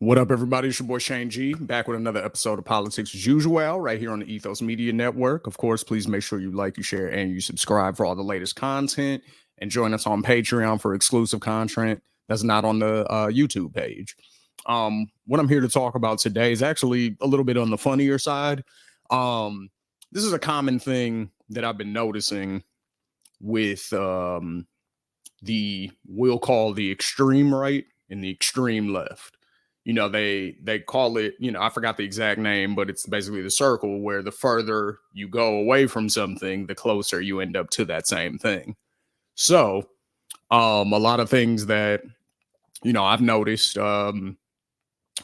What up, everybody? It's your boy Shane G, back with another episode of Politics as usual, right here on the Ethos Media Network. Of course, please make sure you like, you share, and you subscribe for all the latest content, and join us on Patreon for exclusive content that's not on the YouTube page. What I'm here to talk about today is actually a little bit on the funnier side. This is a common thing that I've been noticing with we'll call the extreme right and the extreme left. You know, they call it, I forgot the exact name, but it's basically the circle where the further you go away from something, the closer you end up to that same thing. So a lot of things that, I've noticed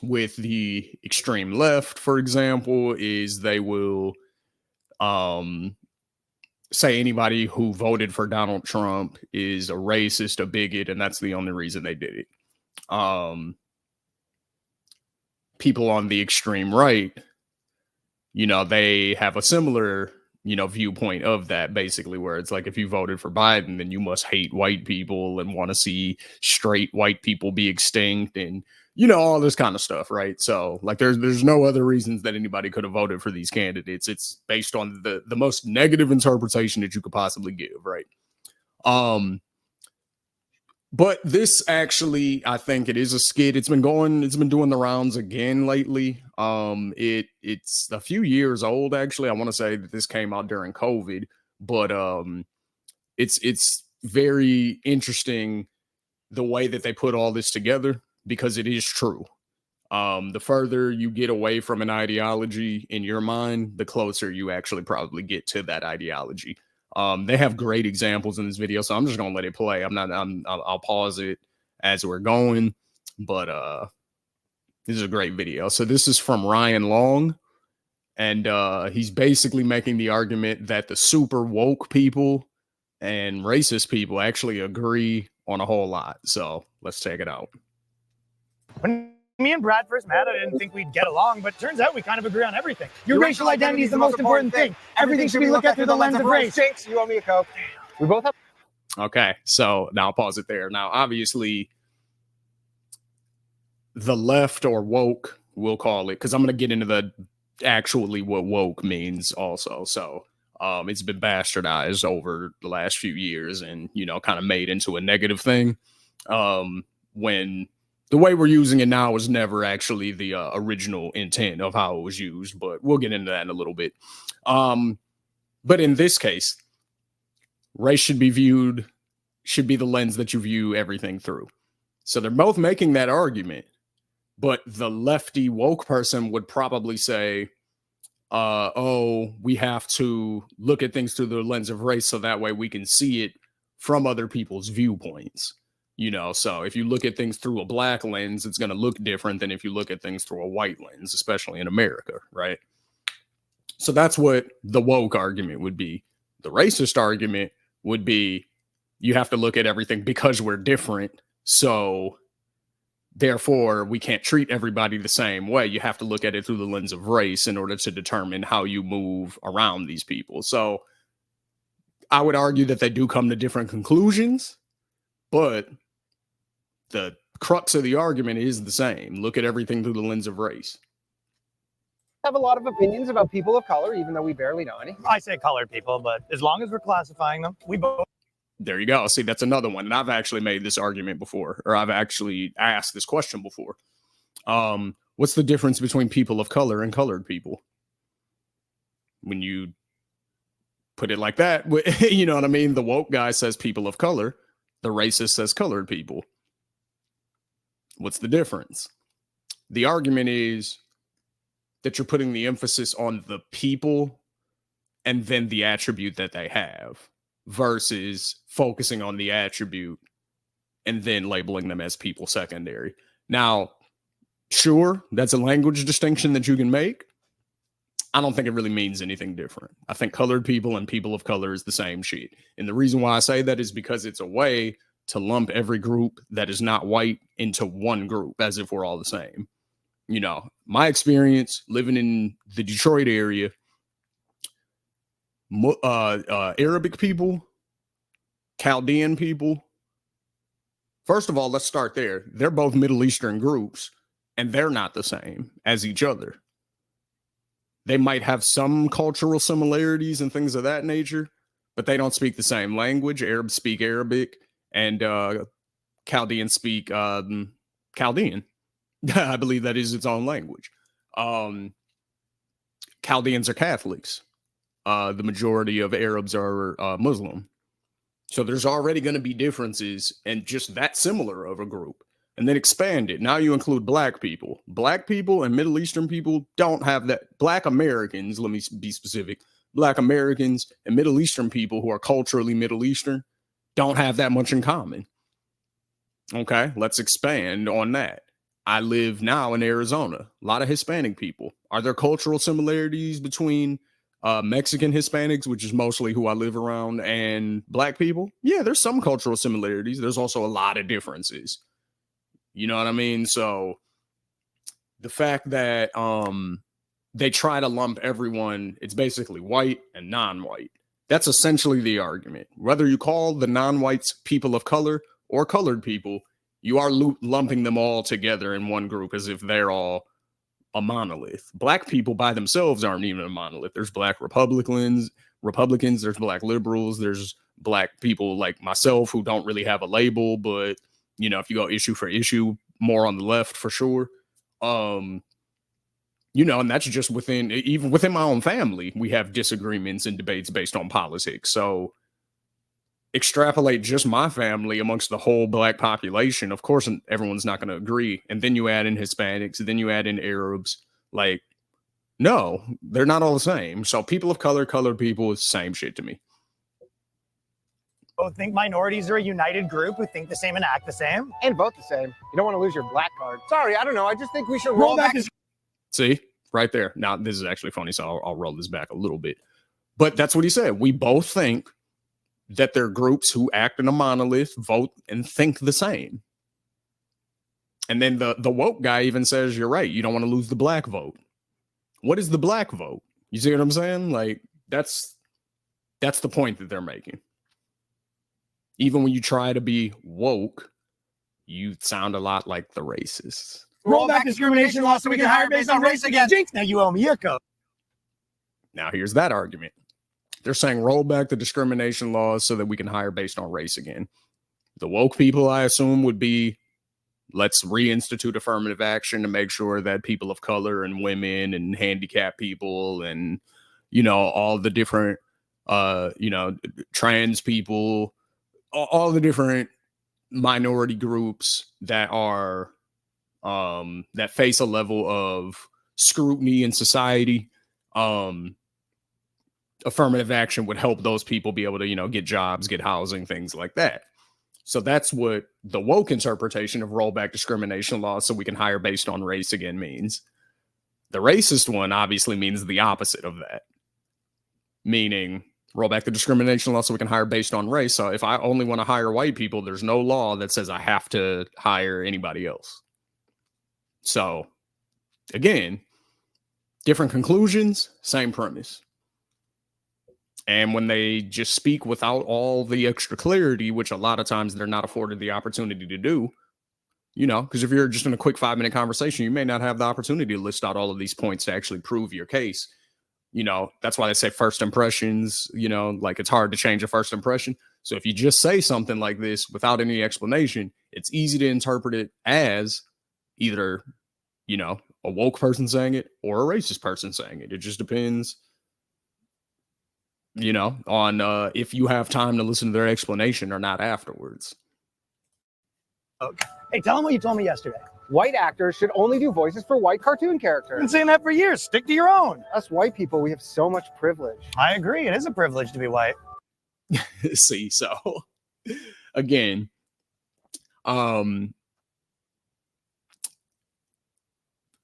with the extreme left, for example, is they will say anybody who voted for Donald Trump is a racist, a bigot, and that's the only reason they did it. People on the extreme right, they have a similar, viewpoint of that, basically, where it's like, if you voted for Biden, then you must hate white people and want to see straight white people be extinct and, all this kind of stuff, right? So, like, there's no other reasons that anybody could have voted for these candidates. It's based on the most negative interpretation that you could possibly give, right? But this actually, I think it is a skit. It's been doing the rounds again lately. It's a few years old, actually. I want to say that this came out during COVID, but it's very interesting the way that they put all this together, because it is true. The further you get away from an ideology in your mind, the closer you actually probably get to that ideology. They have great examples in this video, so I'm just gonna let it play. I'll pause it as we're going, but this is a great video. So this is from Ryan Long, and he's basically making the argument that the super woke people and racist people actually agree on a whole lot. So let's check it out. When me and Brad first met, I didn't think we'd get along, but turns out we kind of agree on everything. Your racial identity is the most important thing. Everything should be looked at through the lens of race. Jinx, you owe me a Coke. We both have. Okay, so now I'll pause it there. Now, obviously, the left, or woke, we'll call it, because I'm going to get into the actually what woke means also. So it's been bastardized over the last few years and, kind of made into a negative thing, when the way we're using it now was never actually the original intent of how it was used, but we'll get into that in a little bit. But in this case, race should be the lens that you view everything through. So they're both making that argument, but the lefty woke person would probably say, we have to look at things through the lens of race so that way we can see it from other people's viewpoints. So if you look at things through a black lens, it's going to look different than if you look at things through a white lens, especially in America, right? So that's what the woke argument would be. The racist argument would be, you have to look at everything because we're different, so therefore we can't treat everybody the same way. You have to look at it through the lens of race in order to determine how you move around these people. So I would argue that they do come to different conclusions, but the crux of the argument is the same. Look at everything through the lens of race. Have a lot of opinions about people of color, even though we barely know any. I say colored people, but as long as we're classifying them, we both. There you go. See, that's another one. And I've actually made this argument before, or I've actually asked this question before. What's the difference between people of color and colored people? When you put it like that, you know what I mean? The woke guy says people of color. The racist says colored people. What's the difference? The argument is that you're putting the emphasis on the people and then the attribute that they have, versus focusing on the attribute and then labeling them as people secondary. Now, sure, that's a language distinction that you can make. I don't think it really means anything different. I think colored people and people of color is the same shit. And the reason why I say that is because it's a way to lump every group that is not white into one group, as if we're all the same. My experience living in the Detroit area, Arabic people, Chaldean people, first of all, let's start there. They're both Middle Eastern groups. and they're not the same as each other. They might have some cultural similarities and things of that nature, but they don't speak the same language. Arabs speak Arabic, and Chaldeans speak Chaldean. I believe that is its own language. Chaldeans are Catholics. The majority of Arabs are Muslim. So there's already going to be differences and just that similar of a group. And then expand it. Now you include black people. Black people and Middle Eastern people don't have that. Black Americans, let me be specific. Black Americans and Middle Eastern people who are culturally Middle Eastern don't have that much in common. Okay, let's expand on that. I live now in Arizona. A lot of Hispanic people. Are there cultural similarities between Mexican Hispanics, which is mostly who I live around, and black people? Yeah, there's some cultural similarities. There's also a lot of differences. You know what I mean? So the fact that they try to lump everyone, it's basically white and non-white. That's essentially the argument. Whether you call the non-whites people of color or colored people, you are lumping them all together in one group as if they're all a monolith. Black people by themselves aren't even a monolith. There's black Republicans, there's black liberals, there's black people like myself who don't really have a label, but you know, if you go issue for issue, more on the left for sure. You know, and that's just even within my own family, we have disagreements and debates based on politics. So extrapolate just my family amongst the whole black population. Of course, everyone's not going to agree. And then you add in Hispanics, and then you add in Arabs. Like, no, they're not all the same. So people of color, colored people, is the same shit to me. Both think minorities are a united group who think the same and act the same. And vote the same. You don't want to lose your black card. Sorry, I don't know. I just think we should roll back. See, right there. Now, this is actually funny, so I'll roll this back a little bit. But that's what he said. We both think that there are groups who act in a monolith, vote, and think the same. And then the woke guy even says, you're right, you don't want to lose the black vote. What is the black vote? You see what I'm saying? Like, that's the point that they're making. Even when you try to be woke, you sound a lot like the racists. Roll back discrimination laws so we can hire based on race again. Jinx, now you owe me a coat. Now here's that argument. They're saying roll back the discrimination laws so that we can hire based on race again. The woke people, I assume, would be, let's reinstitute affirmative action to make sure that people of color and women and handicapped people and, you know, all the different, you know, trans people, all the different minority groups that are, that face a level of scrutiny in society, affirmative action would help those people be able to, you know, get jobs, get housing, things like that. So that's what the woke interpretation of rollback discrimination laws so we can hire based on race again means. The racist one obviously means the opposite of that, meaning roll back the discrimination law so we can hire based on race. So if I only want to hire white people, there's no law that says I have to hire anybody else. So again, different conclusions, same premise. And when they just speak without all the extra clarity, which a lot of times they're not afforded the opportunity to do, you know, because if you're just in a quick 5-minute conversation, you may not have the opportunity to list out all of these points to actually prove your case. You know, that's why they say first impressions, you know, like it's hard to change a first impression. So if you just say something like this without any explanation, it's easy to interpret it as either, you know, a woke person saying it or a racist person saying it. It just depends, you know, on if you have time to listen to their explanation or not afterwards. Okay. Hey, tell them what you told me yesterday. White actors should only do voices for white cartoon I've characters. been saying that for years. Stick to your own. Us white people, we have so much privilege. I agree. It is a privilege to be white. See, so again, again,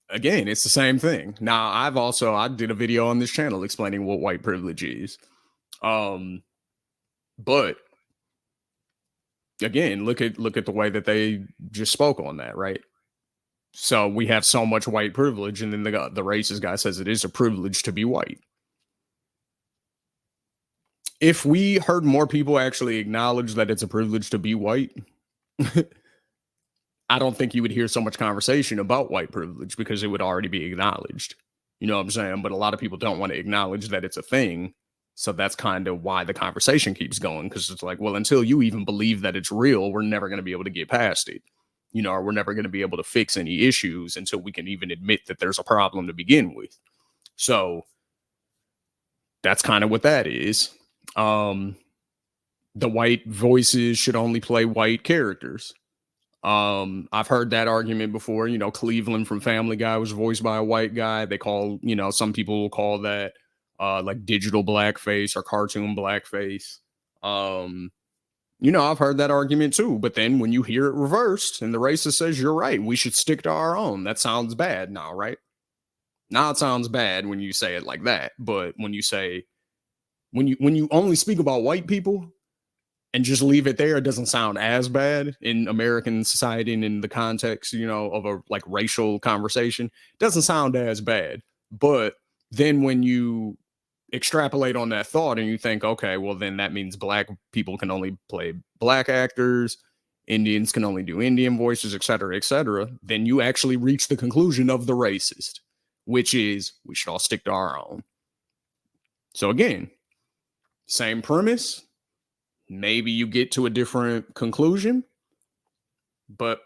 it's the same thing. Now, I did a video on this channel explaining what white privilege is. But again, look at the way that they just spoke on that, right? So we have so much white privilege, and then the racist guy says it is a privilege to be white. If we heard more people actually acknowledge that it's a privilege to be white, I don't think you would hear so much conversation about white privilege because it would already be acknowledged. You know what I'm saying? But a lot of people don't want to acknowledge that it's a thing. So that's kind of why the conversation keeps going, because it's like, well, until you even believe that it's real, we're never going to be able to get past it. You know, or we're never going to be able to fix any issues until we can even admit that there's a problem to begin with. So that's kind of what that is. The white voices should only play white characters. I've heard that argument before. You know, Cleveland from Family Guy was voiced by a white guy. They call, you know, some people will call that like digital blackface or cartoon blackface. You know, I've heard that argument too. But then when you hear it reversed and the racist says, you're right, we should stick to our own, that sounds bad now, right? Now it sounds bad when you say it like that. But when you say, when you only speak about white people and just leave it there, it doesn't sound as bad in American society and in the context, you know, of a like racial conversation. It doesn't sound as bad. But then when you extrapolate on that thought and you think, okay, well, then that means black people can only play black actors, Indians can only do Indian voices, et cetera, then you actually reach the conclusion of the racist, which is we should all stick to our own. So again, same premise. Maybe you get to a different conclusion, but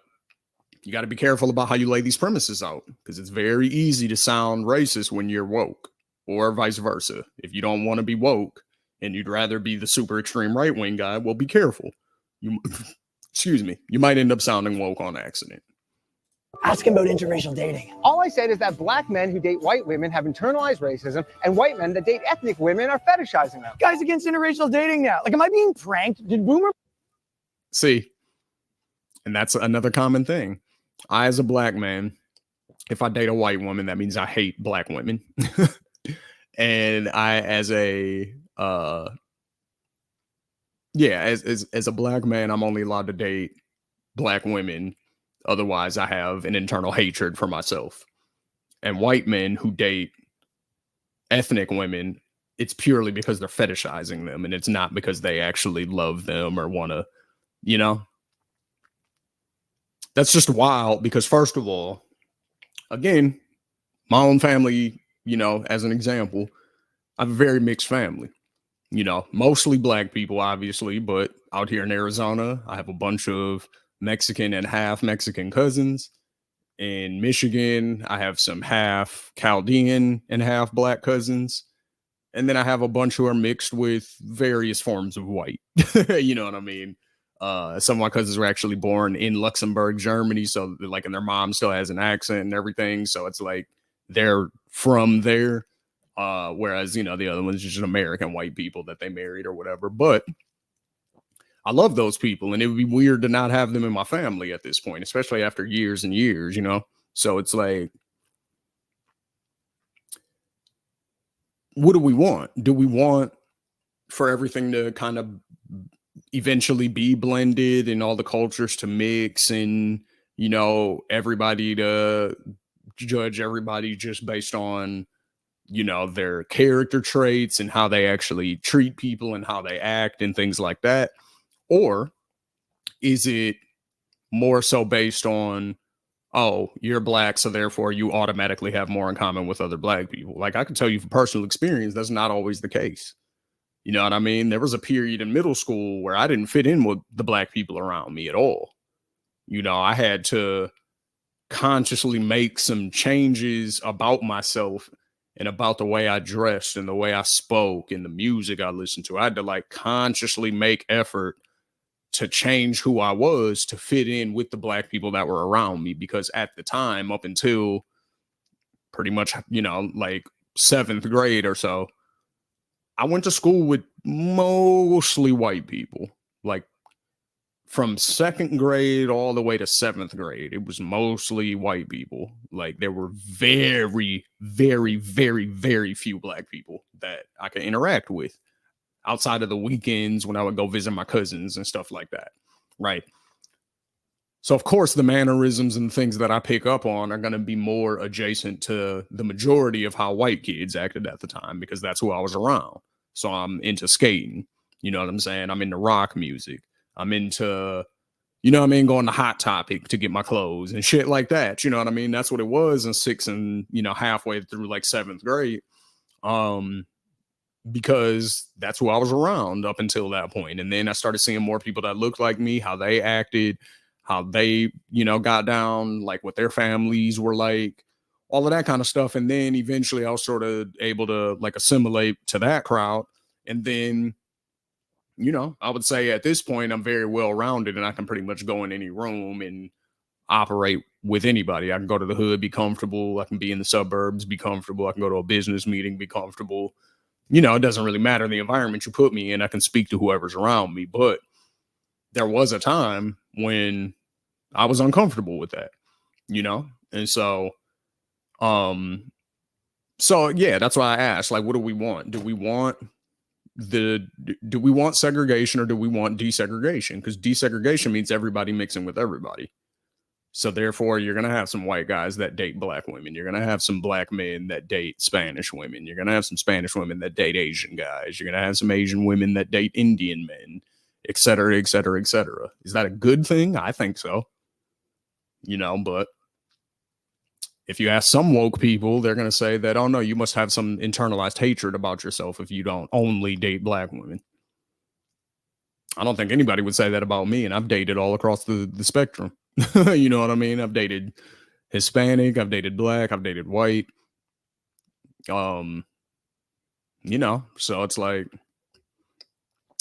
you got to be careful about how you lay these premises out, because it's very easy to sound racist when you're woke, or vice versa. If you don't want to be woke and you'd rather be the super extreme right wing guy, well, be careful. You, excuse me, you might end up sounding woke on accident. Asking about interracial dating. All I said is that black men who date white women have internalized racism, and white men that date ethnic women are fetishizing them. Guys against interracial dating now. Like, am I being pranked? Did Boomer? See, and that's another common thing. I, as a black man, if I date a white woman, that means I hate black women. And I, as a, as a black man, I'm only allowed to date black women. Otherwise, I have an internal hatred for myself. And white men who date ethnic women, it's purely because they're fetishizing them, and it's not because they actually love them or want to, you know. That's just wild, because first of all, again, my own family, you know, as an example, I have a very mixed family. You know, mostly black people, obviously, but out here in Arizona, I have a bunch of Mexican and half Mexican cousins. In Michigan, I have some half Chaldean and half black cousins. And then I have a bunch who are mixed with various forms of white. You know what I mean? Some of my cousins were actually born in Luxembourg, Germany. So like, and their mom still has an accent and everything. So it's like they're from there. Whereas, you know, the other ones are just American white people that they married or whatever. But I love those people, and it would be weird to not have them in my family at this point, especially after years and years, you know? So it's like, what do we want? Do we want for everything to kind of eventually be blended and all the cultures to mix, and, you know, everybody to judge everybody just based on, you know, their character traits and how they actually treat people and how they act and things like that? Or is it more so based on, oh, you're black, so therefore you automatically have more in common with other black people? Like, I can tell you from personal experience, that's not always the case. You know what I mean? There was a period in middle school where I didn't fit in with the black people around me at all. You know, I had to consciously make some changes about myself and about the way I dressed and the way I spoke and the music I listened to. I had to like consciously make effort to change who I was to fit in with the black people that were around me. Because at the time, up until pretty much, you know, like 7th grade or so, I went to school with mostly white people. Like from 2nd grade all the way to 7th grade, it was mostly white people. Like there were very, very, very, very few black people that I could interact with outside of the weekends when I would go visit my cousins and stuff like that. Right. So of course the mannerisms and things that I pick up on are going to be more adjacent to the majority of how white kids acted at the time, because that's who I was around. So I'm into skating. You know what I'm saying? I'm into rock music. I'm into, you know what I mean, going to Hot Topic to get my clothes and shit like that. You know what I mean? That's what it was in 6th and, you know, halfway through like 7th grade. Because that's who I was around up until that point. And then I started seeing more people that looked like me, how they acted, how they, you know, got down, like what their families were like, all of that kind of stuff. And then eventually I was sort of able to like assimilate to that crowd. And then, you know, I would say at this point, I'm very well rounded and I can pretty much go in any room and operate with anybody. I can go to the hood, be comfortable. I can be in the suburbs, be comfortable. I can go to a business meeting, be comfortable. You know, it doesn't really matter the environment you put me in. I can speak to whoever's around me. But there was a time when I was uncomfortable with that, you know? And so yeah, that's why I asked, like, what do we want? Do we want segregation or do we want desegregation? Because desegregation means everybody mixing with everybody. So therefore, you're going to have some white guys that date black women. You're going to have some black men that date Spanish women. You're going to have some Spanish women that date Asian guys. You're going to have some Asian women that date Indian men, et cetera, et cetera, et cetera. Is that a good thing? I think so. You know, but if you ask some woke people, they're going to say that, oh, no, you must have some internalized hatred about yourself if you don't only date black women. I don't think anybody would say that about me, and I've dated all across the spectrum. You know what I mean? I've dated Hispanic, I've dated black, I've dated white. You know, so it's like,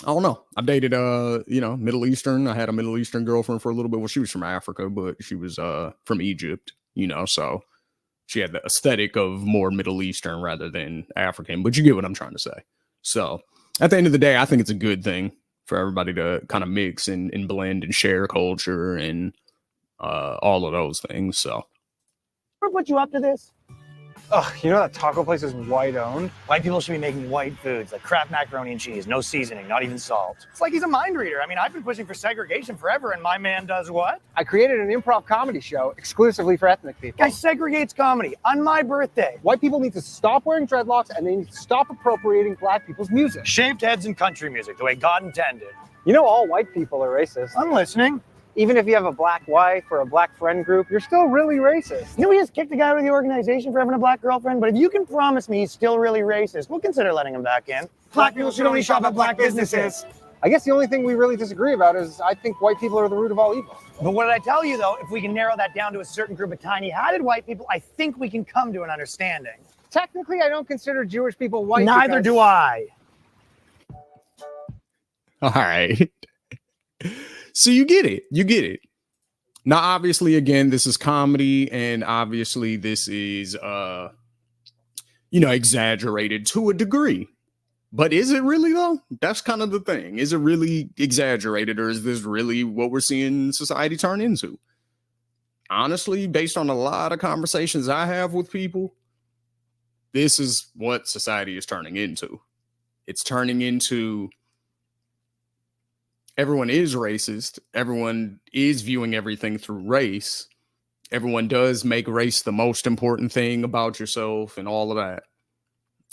I don't know. I dated you know, Middle Eastern. I had a Middle Eastern girlfriend for a little bit. Well, she was from Africa, but she was from Egypt, you know, so she had the aesthetic of more Middle Eastern rather than African, but you get what I'm trying to say. So at the end of the day, I think it's a good thing for everybody to kind of mix and blend and share culture and all of those things. So Who put you up to this? Oh, you know that taco place is white owned? White people should be making white foods like Kraft macaroni and cheese, no seasoning, not even salt. It's like he's a mind reader. I mean, I've been pushing for segregation forever, and my man does what? I created an improv comedy show exclusively for ethnic people. Guy segregates comedy on my birthday. White people need to stop wearing dreadlocks and they need to stop appropriating black people's music. Shaved heads and country music, the way God intended. You know all white people are racist. I'm listening. Even if you have a black wife or a black friend group, you're still really racist. You know, we just kicked the guy out of the organization for having a black girlfriend, but if you can promise me he's still really racist, we'll consider letting him back in. Black people should only shop at black businesses. I guess the only thing we really disagree about is I think white people are the root of all evil. But what did I tell you, though? If we can narrow that down to a certain group of tiny-hatted white people, I think we can come to an understanding. Technically, I don't consider Jewish people white. Neither do I. all right. So you get it. You get it. Now, obviously, again, this is comedy, and obviously this is, you know, exaggerated to a degree. But is it really, though? That's kind of the thing. Is it really exaggerated, or is this really what we're seeing society turn into? Honestly, based on a lot of conversations I have with people, this is what society is turning into. It's turning into everyone is racist. Everyone is viewing everything through race. Everyone does make race the most important thing about yourself and all of that.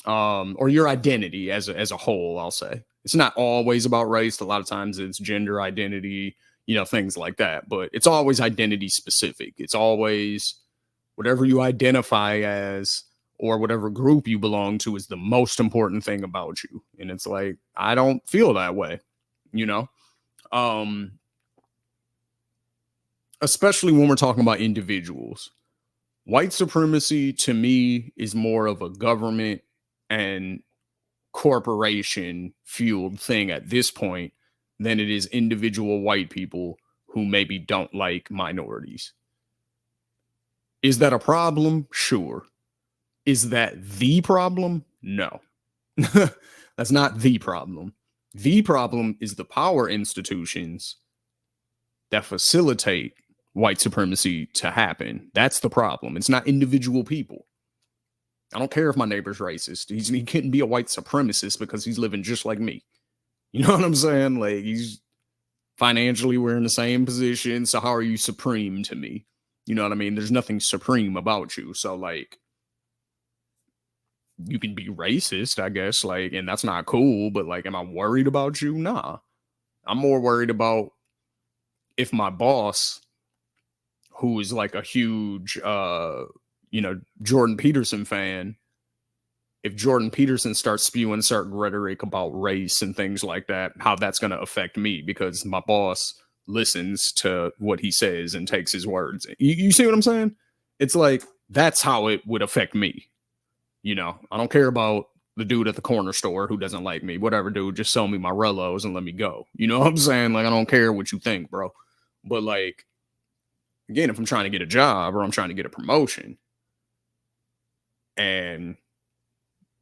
Or your identity as a whole, I'll say. It's not always about race. A lot of times it's gender identity, you know, things like that. But it's always identity specific. It's always whatever you identify as or whatever group you belong to is the most important thing about you. And it's like, I don't feel that way, you know? Especially when we're talking about individuals. White supremacy to me is more of a government and corporation fueled thing at this point than it is individual white people who maybe don't like minorities. Is that a problem? Sure. Is that the problem? No. That's not the problem. The problem is the power institutions that facilitate white supremacy to happen. That's the problem. It's not individual people. I don't care if my neighbor's racist. He couldn't be a white supremacist because he's living just like me. You know what I'm saying? Like, he's financially, we're in the same position. So how are you supreme to me? You know what I mean? There's nothing supreme about you. So, like, you can be racist, I guess, like, and that's not cool, but like, am I worried about you? Nah. I'm more worried about if my boss, who is like a huge, Jordan Peterson fan, if Jordan Peterson starts spewing certain rhetoric about race and things like that, how that's going to affect me, because my boss listens to what he says and takes his words. You see what I'm saying? It's like, that's how it would affect me. I don't care about the dude at the corner store who doesn't like me. Whatever, dude, just sell me my Rellos and let me go. You know what I'm saying? Like, I don't care what you think, bro. But like, again, if I'm trying to get a job or I'm trying to get a promotion, and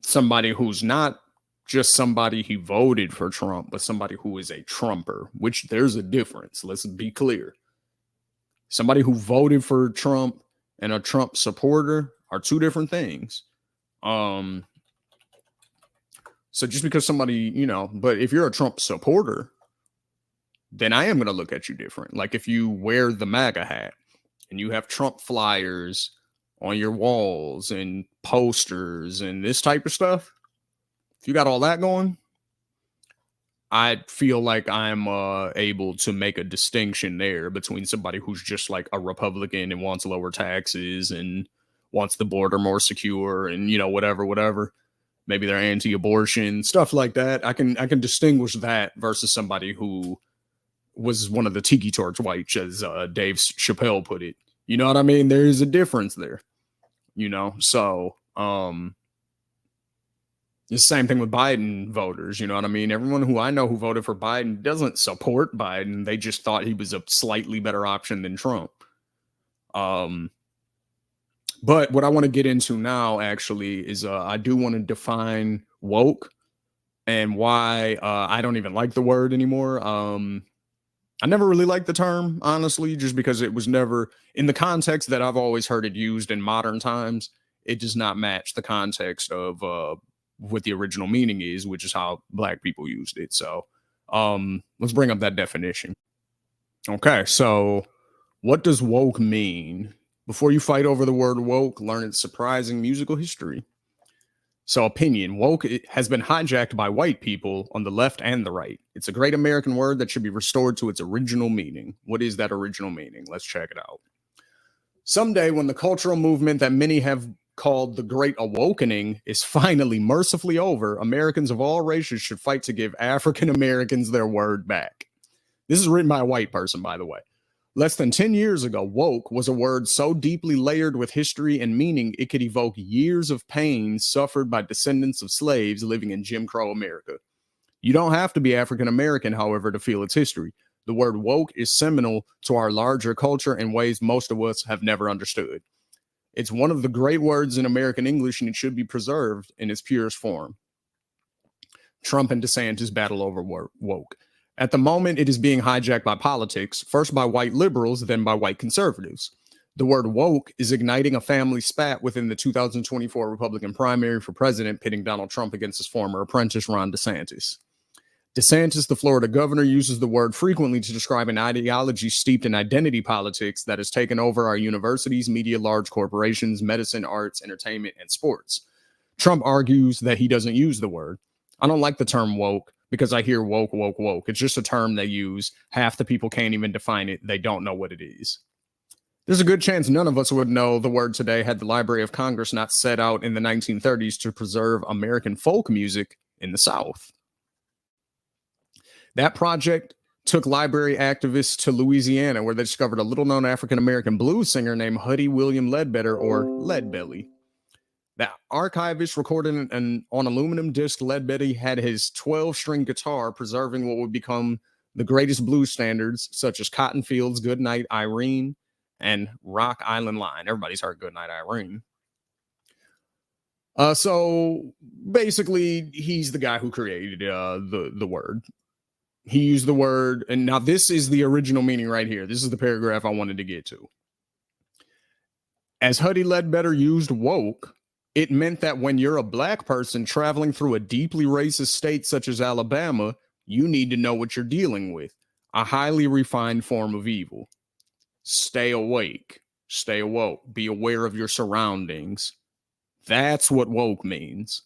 somebody who's not just somebody who voted for Trump, but somebody who is a Trumper, which there's a difference. Let's be clear. Somebody who voted for Trump and a Trump supporter are two different things. So just because somebody, but if you're a Trump supporter, then I am going to look at you different. Like if you wear the MAGA hat and you have Trump flyers on your walls and posters and this type of stuff, if you got all that going, I feel like I'm able to make a distinction there between somebody who's just like a Republican and wants lower taxes and wants the border more secure and, whatever. Maybe they're anti-abortion, stuff like that. I can distinguish that versus somebody who was one of the tiki torch whites, as Dave Chappelle put it. You know what I mean? There is a difference there, So it's the same thing with Biden voters. You know what I mean? Everyone who I know who voted for Biden doesn't support Biden. They just thought he was a slightly better option than Trump. But what I want to get into now actually is I do want to define woke and why I don't even like the word anymore. I never really liked the term, honestly, just because it was never in the context that I've always heard it used in modern times. It does not match the context of what the original meaning is, which is how Black people used it. So let's bring up that definition. Okay, so what does woke mean? Before you fight over the word woke, learn its surprising musical history. So opinion, woke has been hijacked by white people on the left and the right. It's a great American word that should be restored to its original meaning. What is that original meaning? Let's check it out. Someday, when the cultural movement that many have called the Great Awakening is finally mercifully over, Americans of all races should fight to give African Americans their word back. This is written by a white person, by the way. Less than 10 years ago, woke was a word so deeply layered with history and meaning it could evoke years of pain suffered by descendants of slaves living in Jim Crow America. You don't have to be African American, however, to feel its history. The word woke is seminal to our larger culture in ways most of us have never understood. It's one of the great words in American English, and it should be preserved in its purest form. Trump and DeSantis battle over woke. At the moment, it is being hijacked by politics, first by white liberals, then by white conservatives. The word woke is igniting a family spat within the 2024 Republican primary for president, pitting Donald Trump against his former apprentice, Ron DeSantis. DeSantis, the Florida governor, uses the word frequently to describe an ideology steeped in identity politics that has taken over our universities, media, large corporations, medicine, arts, entertainment, and sports. Trump argues that he doesn't use the word. I don't like the term woke because I hear woke, woke, woke. It's just a term they use. Half the people can't even define it. They don't know what it is. There's a good chance none of us would know the word today had the Library of Congress not set out in the 1930s to preserve American folk music in the South. That project took library activists to Louisiana, where they discovered a little-known African-American blues singer named Huddy William Ledbetter, or Leadbelly. The archivist recorded on aluminum disc Leadbelly had his 12-string guitar, preserving what would become the greatest blues standards, such as Cotton Fields, Goodnight Irene, and Rock Island Line. Everybody's heard Goodnight Irene. So basically, he's the guy who created the word. He used the word, and now this is the original meaning right here. This is the paragraph I wanted to get to. As Huddy Ledbetter used woke, it meant that when you're a black person traveling through a deeply racist state such as Alabama, you need to know what you're dealing with, a highly refined form of evil. Stay awake, stay awoke, be aware of your surroundings. That's what woke means.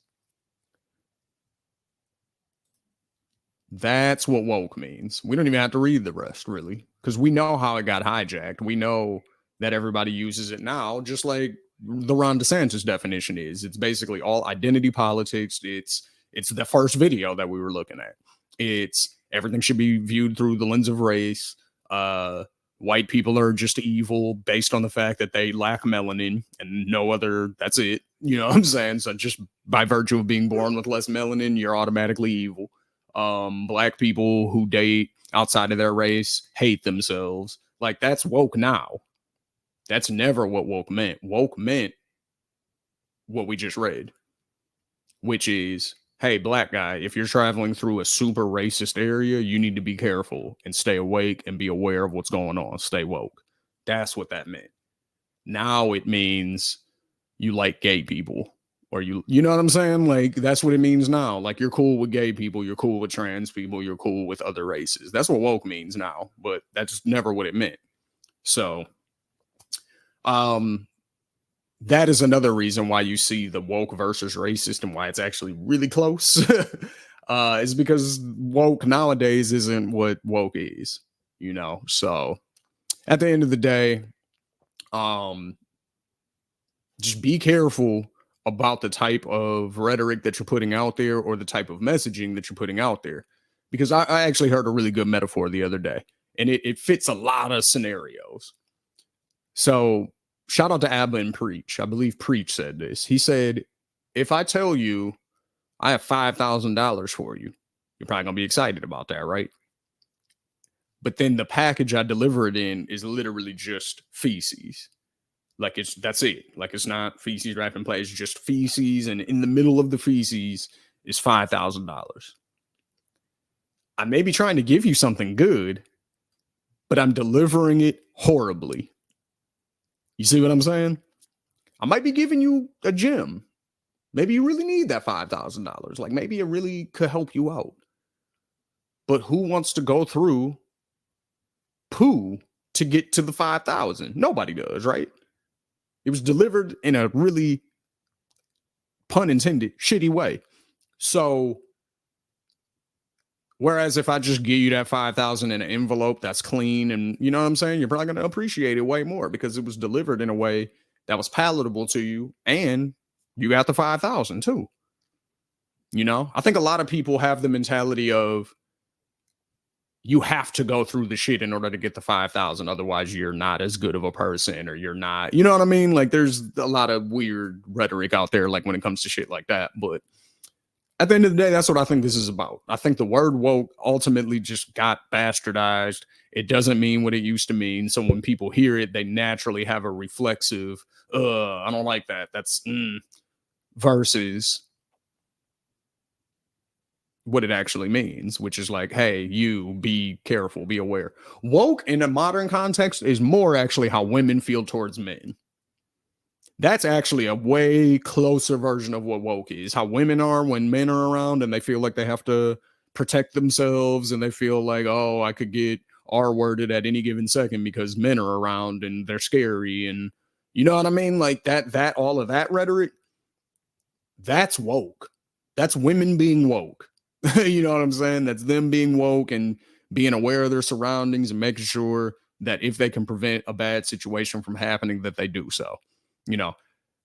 That's what woke means. We don't even have to read the rest, really. because we know how it got hijacked. We know that everybody uses it now, just like the Ron DeSantis definition is. It's basically all identity politics. It's the first video that we were looking at. It's everything should be viewed through the lens of race. White people are just evil based on the fact that they lack melanin and no other. That's it. You know what I'm saying? So just by virtue of being born with less melanin, you're automatically evil. Black people who date outside of their race hate themselves. Like, that's woke now. That's never what woke meant. Woke meant what we just read, which is, hey, black guy, if you're traveling through a super racist area, you need to be careful and stay awake and be aware of what's going on. Stay woke. That's what that meant. Now it means you like gay people, or you know what I'm saying? Like, that's what it means now. Like, you're cool with gay people, you're cool with trans people, you're cool with other races. That's what woke means now, but that's never what it meant. So, that is another reason why you see the woke versus racist and why it's actually really close. Is because woke nowadays isn't what woke is, you know? So at the end of the day, just be careful about the type of rhetoric that you're putting out there or the type of messaging that you're putting out there. Because I actually heard a really good metaphor the other day, and it fits a lot of scenarios. So shout out to Abba and Preach. I believe Preach said this. He said, if I tell you I have $5,000 for you, you're probably going to be excited about that, right? But then the package I deliver it in is literally just feces. Like, that's it. Like, it's not feces wrapped in place, just feces. And in the middle of the feces is $5,000. I may be trying to give you something good, but I'm delivering it horribly. You see what I'm saying? I might be giving you a gem. Maybe you really need that $5,000. Like, maybe it really could help you out. But who wants to go through poo to get to the 5,000? Nobody does, right? It was delivered in a really, pun intended, shitty way. So, whereas if I just give you that 5,000 in an envelope that's clean and, you know what I'm saying, you're probably going to appreciate it way more because it was delivered in a way that was palatable to you and you got the 5,000 too. You know, I think a lot of people have the mentality of you have to go through the shit in order to get the 5,000. Otherwise, you're not as good of a person, or you're not, you know what I mean? Like, there's a lot of weird rhetoric out there, like when it comes to shit like that. But at the end of the day, that's what I think this is about. I think the word woke ultimately just got bastardized. It doesn't mean what it used to mean. So when people hear it, they naturally have a reflexive, I don't like that. That's versus what it actually means, which is like, hey, you be careful, be aware. Woke in a modern context is more actually how women feel towards men. That's actually a way closer version of what woke is. How women are when men are around and they feel like they have to protect themselves and they feel like, oh, I could get R-worded at any given second because men are around and they're scary. And you know what I mean? Like that all of that rhetoric, that's woke. That's women being woke. You know what I'm saying? That's them being woke and being aware of their surroundings and making sure that if they can prevent a bad situation from happening, that they do so. You know,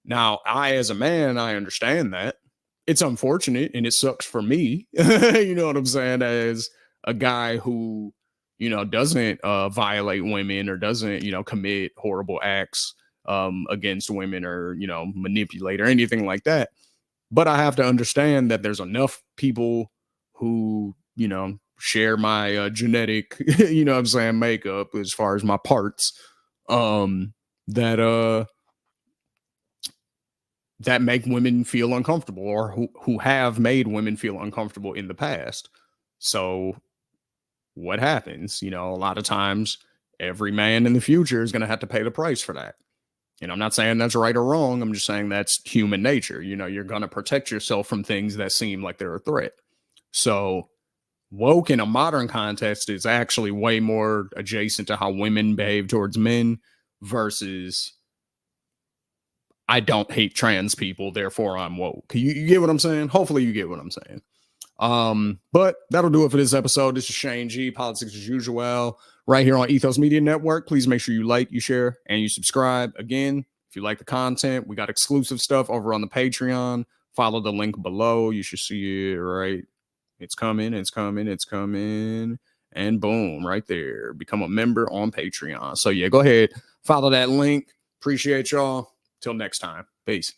now I, as a man, I understand that. It's unfortunate and it sucks for me. You know what I'm saying? As a guy who, you know, doesn't violate women or doesn't, you know, commit horrible acts against women or, you know, manipulate or anything like that. But I have to understand that there's enough people who, you know, share my genetic, you know what I'm saying, makeup as far as my parts, that make women feel uncomfortable, or who have made women feel uncomfortable in the past. So what happens? You know, a lot of times every man in the future is going to have to pay the price for that. And I'm not saying that's right or wrong. I'm just saying that's human nature. You know, you're going to protect yourself from things that seem like they're a threat. So woke in a modern context is actually way more adjacent to how women behave towards men versus I don't hate trans people, therefore I'm woke. You get what I'm saying? Hopefully you get what I'm saying. But that'll do it for this episode. This is Shane G, Politics as Usual. right here on Ethos Media Network. Please make sure you like, you share, and you subscribe. Again, if you like the content, we got exclusive stuff over on the Patreon. Follow the link below. You should see it right. It's coming. And boom, right there. Become a member on Patreon. So yeah, go ahead. Follow that link. Appreciate y'all. Till next time. Peace.